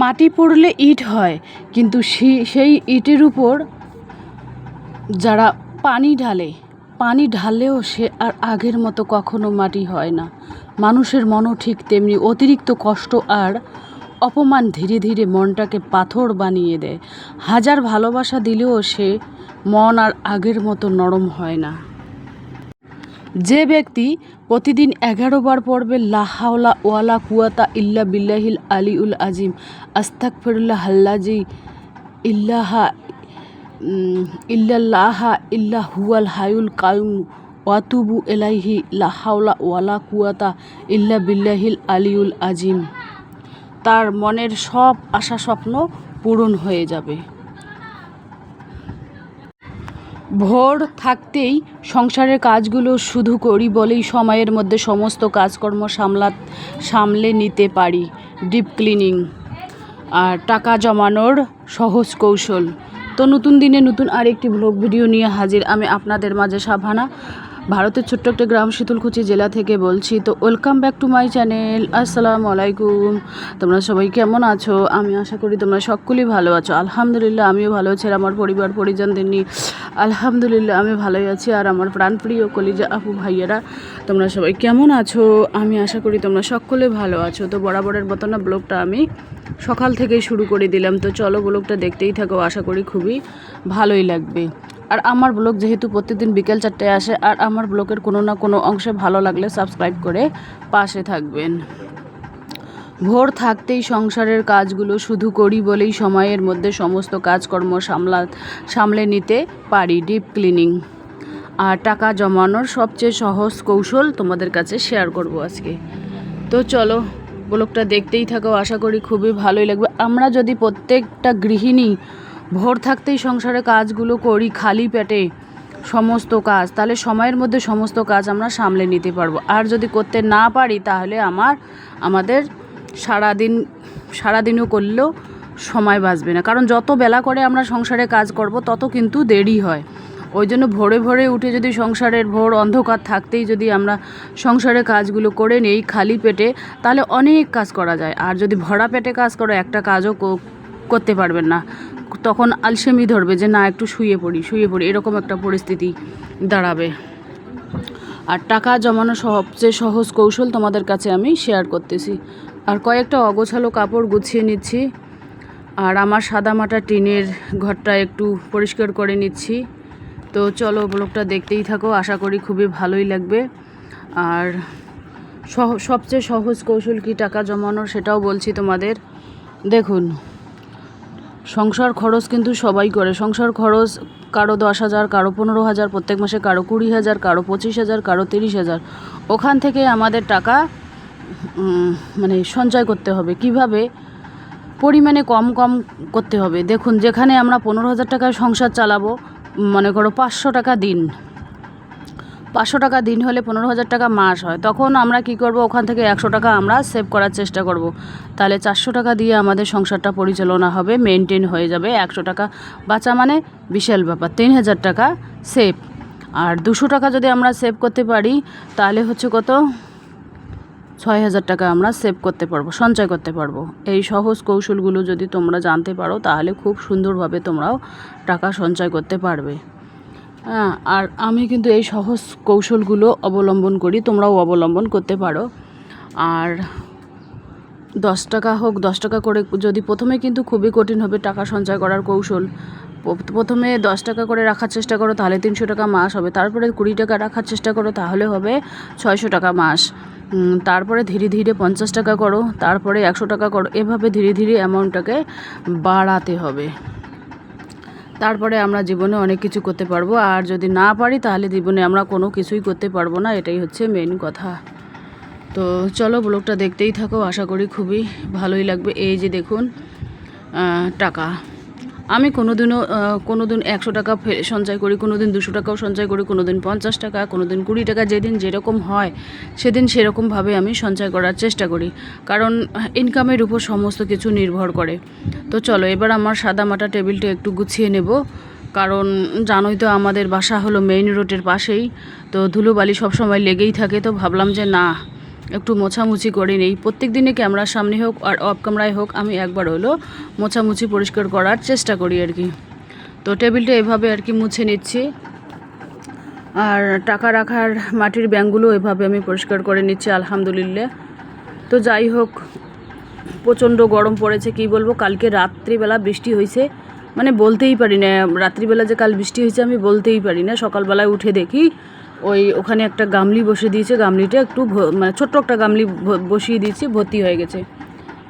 মাটি পড়লে ইট হয়, কিন্তু সেই ইটের উপর যারা পানি ঢালেও সে আর আগের মতো কখনো মাটি হয় না। মানুষের মনও ঠিক তেমনি, অতিরিক্ত কষ্ট আর অপমান ধীরে ধীরে মনটাকে পাথর বানিয়ে দেয়। হাজার ভালোবাসা দিলেও সে মন আর আগের মতো নরম হয় না। যে ব্যক্তি প্রতিদিন 11 বার পড়বে লা হাওলা ওয়ালা কুওয়াতা ইল্লা বিল্লাহিল আলিউল আজিম, আস্তাগফিরুল্লাহ আল্লাযী ইল্লাহা ইল্লাল্লাহা ইল্লা হুয়াল হায়ুল কাইয়ুম ওয়াতুবু ইলাইহি, লা হাওলা ওয়ালা কুওয়াতা ইল্লা বিল্লাহিল আলিউল আজিম, তার মনের সব আশা স্বপ্ন পূরণ হয়ে যাবে। ভোর থাকতেই সংসারের কাজগুলো শুধু করি বলেই সময়ের মধ্যে সমস্ত কাজকর্ম সামলে নিতে পারি। ডিপ ক্লিনিং আর টাকা জমানোর সহজ কৌশল। তো নতুন দিনে নতুন আরেকটি ব্লগ ভিডিও নিয়ে হাজির আমি আপনাদের মাঝে সাভানা, ভারতের ছোট্ট একটা গ্রাম শীতলকুচি জেলা থেকে বলছি। তো welcome back to my channel. আসসালামু আলাইকুম। তোমরা সবাই কেমন আছো? আমি আশা করি তোমরা সকলেই ভালো আছো। আলহামদুলিল্লাহ আমিও ভালো আছি, আর আমার পরিবার পরিজনদের নিয়ে আলহামদুলিল্লাহ আমি ভালোই আছি। আর আমার প্রাণপ্রিয় কলিজা আপু ভাইয়েরা, তোমরা সবাই কেমন আছো? আমি আশা করি তোমরা সকলে ভালো আছো। তো বরাবরের মতো না ব্লগটা আমি সকাল থেকেই শুরু করে দিলাম। তো চলো ব্লগটা দেখতেই থাকো, আশা করি খুবই ভালোই লাগবে। আর আমার ব্লগ যেহেতু প্রতিদিন বিকেল 4টায় আসে, আর আমার ব্লগের কোনো না কোনো অংশে ভালো লাগলে সাবস্ক্রাইব করে পাশে থাকবেন। ভোর থাকতেই সংসারের কাজগুলো শুধু করি বলেই সময়ের মধ্যে সমস্ত কাজকর্ম সামলে নিতে পারি। ডিপ ক্লিনিং আর টাকা জমানোর সবচেয়ে সহজ কৌশল তোমাদের কাছে শেয়ার করব আজকে। তো চলো ব্লগটা দেখতেই থাকো, আশা করি খুবই ভালোই লাগবে। আমরা যদি প্রত্যেকটা গৃহিণী ভোর থাকতেই সংসারের কাজগুলো করি খালি পেটে সমস্ত কাজ, তাহলে সময়ের মধ্যে সমস্ত কাজ আমরা সামলে নিতে পারবো। আর যদি করতে না পারি তাহলে আমাদের সারাদিনও করলেও সময় বাঁচবে না। কারণ যত বেলা করে আমরা সংসারে কাজ করব তত কিন্তু দেরি হয়। ওই জন্য ভোরে ভোরে উঠে যদি সংসারের ভোর অন্ধকার থাকতেই যদি আমরা সংসারের কাজগুলো করে নেই খালি পেটে, তাহলে অনেক কাজ করা যায়। আর যদি ভরা পেটে কাজ করো একটা কাজও করতে পারবেন না, তখন আলসেমি ধরবে যে না একটু শুয়ে পড়ি এরকম একটা পরিস্থিতি দাঁড়াবে। আর টাকা জমানো সবচেয়ে সহজ কৌশল তোমাদের কাছে আমি শেয়ার করতেছি। আর কয়েকটা অগোছালো কাপড় গুছিয়ে নিচ্ছি, আর আমার সাদামাটা টিনের ঘরটা একটু পরিষ্কার করে নিচ্ছি। তো চলো ব্লগটা দেখতেই থাকো, আশা করি খুবই ভালোই লাগবে। আর সবচেয়ে সহজ কৌশল কি টাকা জমানোর সেটাও বলছি তোমাদের। দেখুন, সংসার খরচ কিন্তু সবাই করে। সংসার খরচ কারো 10,000, কারো 15,000 প্রত্যেক মাসে, কারো 20,000, কারো 25,000, কারো 30,000। ওখান থেকে আমাদের টাকা সঞ্চয় করতে হবে। কিভাবে? পরিমাণে কম করতে হবে। দেখুন, যেখানে আমরা 15,000 টাকায় সংসার চালাবো, মনে করো 500 টাকা দিন, 500 টাকা দিন হলে 15,000 টাকা মাস হয়। তখন আমরা কি করব, ওখান থেকে 100 টাকা আমরা সেভ করার চেষ্টা করব। তাহলে 400 টাকা দিয়ে আমাদের সংসারটা পরিচালনা হবে, মেনটেন হয়ে যাবে। 100 টাকা বাঁচা মানে বিশাল ব্যাপার, 3,000 টাকা সেভ। আর 200 টাকা যদি আমরা সেভ করতে পারি তাহলে হচ্ছে কত, 6,000 টাকা আমরা সেভ করতে পারবো, সঞ্চয় করতে পারবো। এই সহজ কৌশলগুলো যদি তোমরা জানতে পারো তাহলে খুব সুন্দরভাবে তোমরাও টাকা সঞ্চয় করতে পারবে। আর আমি কিন্তু এই সহজ কৌশলগুলো অবলম্বন করি, তোমরাও অবলম্বন করতে পারো। আর 10 টাকা হোক 10 টাকা করে, যদি প্রথমে কিন্তু খুবই কঠিন হবে টাকা সঞ্চয় করার কৌশল। প্রথমে 10 টাকা করে রাখার চেষ্টা করো, তাহলে 300 টাকা মাস হবে। তারপরে 20 টাকা রাখার চেষ্টা করো, তাহলে হবে 600 টাকা মাস। তারপরে ধীরে ধীরে 50 টাকা করো, তারপরে 100 টাকা করো। এভাবে ধীরে ধীরে অ্যামাউন্টটাকে বাড়াতে হবে। তারপরে আমরা জীবনে অনেক কিছু করতে পারবো। আর যদি না পারি তাহলে জীবনে আমরা কোনো কিছুই করতে পারবো না, এটাই হচ্ছে মেন কথা। তো চলো ব্লগটা দেখতেই থাকো, আশা করি খুবই ভালোই লাগবে। এই যে দেখুন, টাকা আমি কোনোদিন 100 টাকা সঞ্চয় করি, কোনোদিন 200 টাকাও সঞ্চয় করি, কোনোদিন 50 টাকা, কোনোদিন 20 টাকা। যেদিন যেরকম হয় সেদিন সেরকমভাবে আমি সঞ্চয় করার চেষ্টা করি, কারণ ইনকামের উপর সমস্ত কিছু নির্ভর করে। তো চলো এবার আমার সাদামাটা টেবিলটা একটু গুছিয়ে নেব, কারণ জানোই তো আমাদের বাসা হলো মেইন রোডের পাশেই, তো ধুলোবালি সবসময় লেগেই থাকে। তো ভাবলাম যে না, একটু মোছামুছি করে নেই। প্রত্যেক দিনে ক্যামেরার সামনে হোক আর অফ ক্যামেরায় হোক আমি একবার হলো মোছামুছি পরিষ্কার করার চেষ্টা করি আর কি। তো টেবিলটা এভাবে আর কি মুছে নিচ্ছি। আর টাকা রাখার মাটির ব্যাঙগুলো এভাবে আমি পরিষ্কার করে নিচ্ছি আলহামদুলিল্লাহ। তো যাই হোক, প্রচণ্ড গরম পড়েছে, কি বলবো। কালকে রাত্রিবেলা বৃষ্টি হয়েছে, মানে বলতেই পারি না। রাত্রিবেলা যে কাল বৃষ্টি হয়েছে আমি বলতেই পারি না। সকালবেলায় উঠে দেখি ওখানে একটা গামলি বসে দিয়েছে, গামলিটা একটু মানে ছোট্ট একটা গামলি বসিয়ে দিয়েছি, ভর্তি হয়ে গেছে।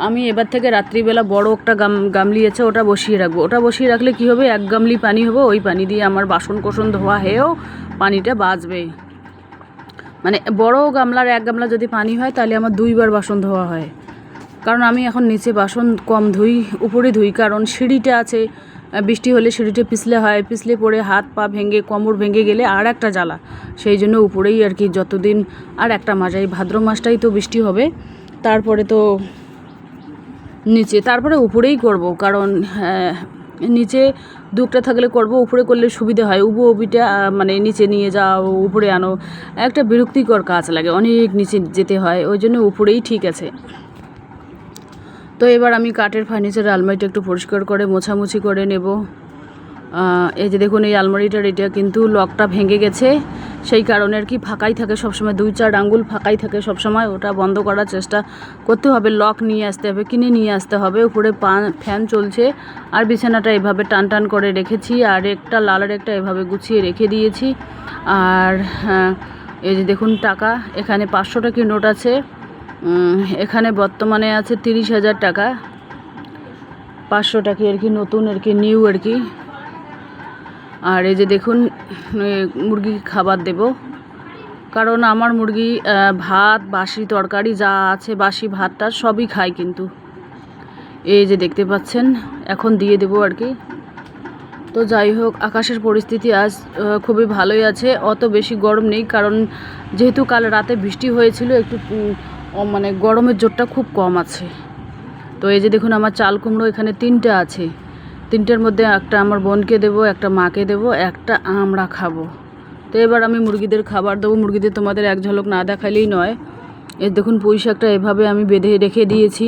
আমি এবার থেকে রাত্রিবেলা বড় একটা গামলি আছে, ওটা বসিয়ে রাখবো। ওটা বসিয়ে রাখলে কি হবে, এক গামলি পানি হবে, ওই পানি দিয়ে আমার বাসন কোসন ধোয়া হয়েও পানিটা বাঁচবে। মানে বড় গামলার এক গামলা যদি পানি হয় তাহলে আমার 2 বার বাসন ধোয়া হয়। কারণ আমি এখন নিচে বাসন কম ধুই, উপরে ধুই, কারণ সিঁড়িটা আছে। বৃষ্টি হলে সিঁড়িটা পিছলে হয়, পিছলে পড়ে হাত পা ভেঙে কোমর ভেঙে গেলে আর একটা জ্বালা। সেই জন্য উপরেই আর কি, যতদিন আর একটা মাস, এই ভাদ্র মাসটাই তো বৃষ্টি হবে, তারপরে তো নিচে, তারপরে উপরেই করব। কারণ নিচে দুটা থাকলে করব, উপরে করলে সুবিধা হয়। উবিটা মানে নিচে নিয়ে যাও, উপরে আনো, একটা বিরক্তিকর কাজ লাগে, অনেক নিচে যেতে হয়, ওই জন্য উপরেই ঠিক আছে। তো এবার আমি কাঠের ফার্নিচারের আলমারিটা একটু পরিষ্কার করে মোছামুছি করে নেব। এই যে দেখুন, এই আলমারিটার এটা কিন্তু লকটা ভেঙে গেছে, সেই কারণে আর কি ফাঁকাই থাকে সবসময়, 2-4 আঙ্গুল ফাঁকাই থাকে সবসময়। ওটা বন্ধ করার চেষ্টা করতে হবে, লক নিয়ে আসতে হবে, কিনে নিয়ে আসতে হবে। উপরে ফ্যান চলছে, আর বিছানাটা এভাবে টান টান করে রেখেছি, আর একটা লালের একটা এভাবে গুছিয়ে রেখে দিয়েছি। আর এই যে দেখুন টাকা, এখানে 500 টাকার নোট আছে। এখানে বর্তমানে আছে 30,000 টাকা। 500 টাকা আর কি, নতুন আর কি, নিউ আর কি। আর এই যে দেখুন, মুরগি খাবার দেব, কারণ আমার মুরগি ভাত, বাসি তরকারি যা আছে, বাসি ভাতটা সবই খায় কিন্তু। এই যে দেখতে পাচ্ছেন, এখন দিয়ে দেবো আর কি। তো যাই হোক, আকাশের পরিস্থিতি আজ খুবই ভালোই আছে, অত বেশি গরম নেই, কারণ যেহেতু কাল রাতে বৃষ্টি হয়েছিল, একটু মানে গরমের জোরটা খুব কম আছে। তো এই যে দেখুন, আমার চাল কুমড়ো এখানে 3টা আছে। 3টার মধ্যে একটা আমার বোনকে দেবো, একটা মাকে দেবো, একটা আমরা খাবো। তো এবার আমি মুরগিদের খাবার দেবো। মুরগিদের তোমাদের এক ঝলক না দেখালেই নয়। এই দেখুন, পুঁই শাকটা এভাবে আমি বেঁধে রেখে দিয়েছি।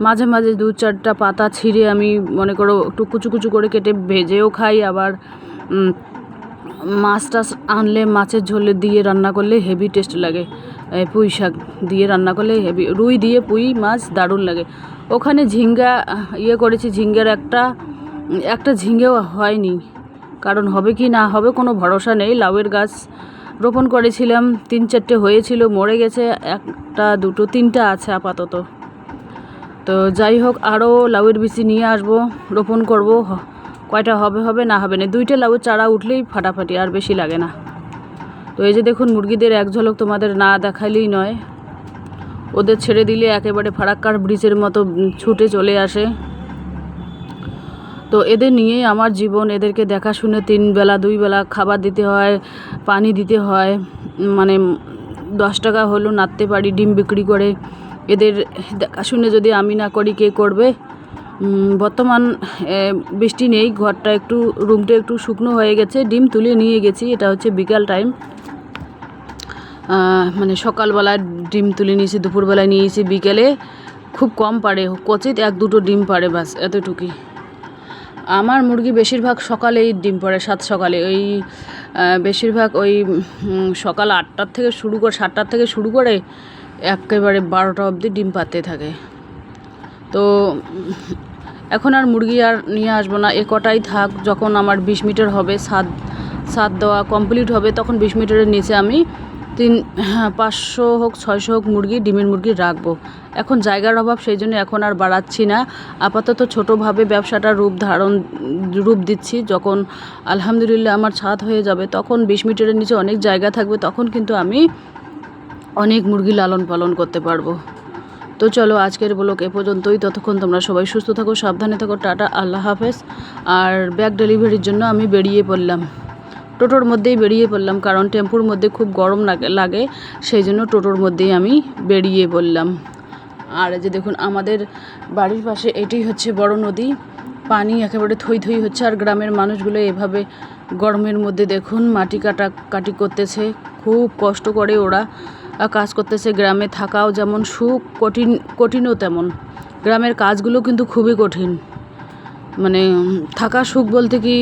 মাঝে মাঝে 2-4টা পাতা ছিঁড়ে আমি মনে করো একটু কুচু কুচু করে কেটে ভেজেও খাই। আবার মাছ টাছ আনলে মাছের ঝোলে দিয়ে রান্না করলে হেভি টেস্ট লাগে। পুঁই শাক দিয়ে রান্না করলে হেভি, রুই দিয়ে পুঁই মাছ দারুণ লাগে। ওখানে ঝিঙ্গা করেছি, ঝিঙ্গার একটা ঝিঙ্গেও হয়নি, কারণ হবে কি না হবে কোনো ভরসা নেই। লাউয়ের গাছ রোপণ করেছিলাম, 3-4টে হয়েছিল, মরে গেছে, 1, 2, 3টা আছে আপাতত। তো যাই হোক, আরও লাউয়ের বিচি নিয়ে আসবো, রোপণ করব। কয়টা হবে না হবে না, 2টা লাউয়ের চারা উঠলেই ফাটাফাটি, আর বেশি লাগে না। তো এই যে দেখুন, মুরগিদের এক ঝলক তোমাদের না দেখাইলেই নয়। ওদের ছেড়ে দিলে একেবারে ফারাক্কার ব্রিজের মতো ছুটে চলে আসে। তো এদের নিয়েই আমার জীবন। এদেরকে দেখাশুনে 3 বেলা 2 বেলা খাবার দিতে হয়, পানি দিতে হয়। মানে 10 টাকা হলেও নাড়তে পারি ডিম বিক্রি করে। এদের দেখাশুনে যদি আমি না করি, কে করবে? বর্তমান বৃষ্টি নেই, ঘরটা একটু, রুমটা একটু শুকনো হয়ে গেছে। ডিম তুলে নিয়ে গেছি, এটা হচ্ছে বিকাল টাইম, মানে সকালবেলায় ডিম তুলে নিয়েছি, দুপুরবেলায় নিয়েছি, বিকেলে খুব কম পারে, কচিত 1-2টো ডিম পারে, বাস এতটুকুই। আমার মুরগি বেশিরভাগ সকালেই ডিম পাড়ে, 7 সকালে। ওই বেশিরভাগ ওই সকাল 8টার থেকে শুরু করে, 7টার থেকে শুরু করে একেবারে 12টা অবধি ডিম পাড়তে থাকে। তো এখন আর মুরগি আর নিয়ে আসবো না, এ কটাই থাক। যখন আমার 20 মিটার হবে, সাত দেওয়া কমপ্লিট হবে, তখন 20 মিটারের নিচে আমি 500 হোক 600 হোক মুরগি, ডিমের মুরগি রাখবো। এখন জায়গার অভাব, সেই জন্য এখন আর বাড়াচ্ছি না। আপাতত ছোটোভাবে ব্যবসাটা রূপ দিচ্ছি। যখন আলহামদুলিল্লাহ আমার ছাদ হয়ে যাবে, তখন 20 মিটারের নিচে অনেক জায়গা থাকবে, তখন কিন্তু আমি অনেক মুরগি লালন পালন করতে পারবো। তো চলো, আজকের ব্লগ এ পর্যন্তই। ততক্ষণ তোমরা সবাই সুস্থ থাকো, সাবধানে থাকো, টাটা, আল্লাহ হাফেজ। আর ব্যাগ ডেলিভারির জন্য আমি বেরিয়ে পড়লাম, টোটোর মধ্যেই বেরিয়ে পড়লাম, কারণ টেম্পুর মধ্যে খুব গরম লাগে, সেই জন্য টোটোর মধ্যেই আমি বেরিয়ে পড়লাম। আর যে দেখুন, আমাদের বাড়ির পাশে এটাই হচ্ছে বড় নদী, পানি একেবারে থই থই হচ্ছে। আর গ্রামের মানুষগুলো এভাবে গরমের মধ্যে দেখুন মাটি কাটাকাটি করতেছে, খুব কষ্ট করে ওরা। কাজ করতেছে। গ্রামে থাকাও যেমন সুখ, কঠিনও তেমন। গ্রামের কাজগুলো কিন্তু খুবই কঠিন। মানে থাকা সুখ বলতে কি,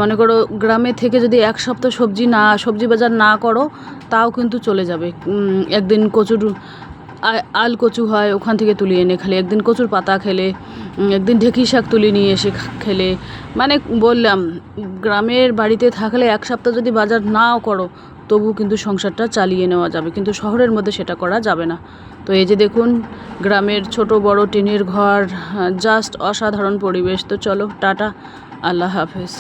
মনে করো গ্রামে থেকে যদি এক সপ্তাহ সবজি বাজার না করো তাও কিন্তু চলে যাবে। একদিন আল কচু হয়, ওখান থেকে তুলে এনে খেলে, একদিন কচুর পাতা খেলে, একদিন ঢেঁকি শাক তুলে নিয়ে এসে খেলে। মানে বললাম, গ্রামের বাড়িতে থাকলে এক সপ্তাহ যদি বাজার নাও করো তবু কিন্তু সংসারটা চালিয়ে নেওয়া যাবে, কিন্তু শহরের মধ্যে সেটা করা যাবে না। তো এই যে দেখুন গ্রামের ছোট বড় টিনের ঘর, জাস্ট অসাধারণ পরিবেশ। তো চলো টাটা, আল্লাহ হাফেজ।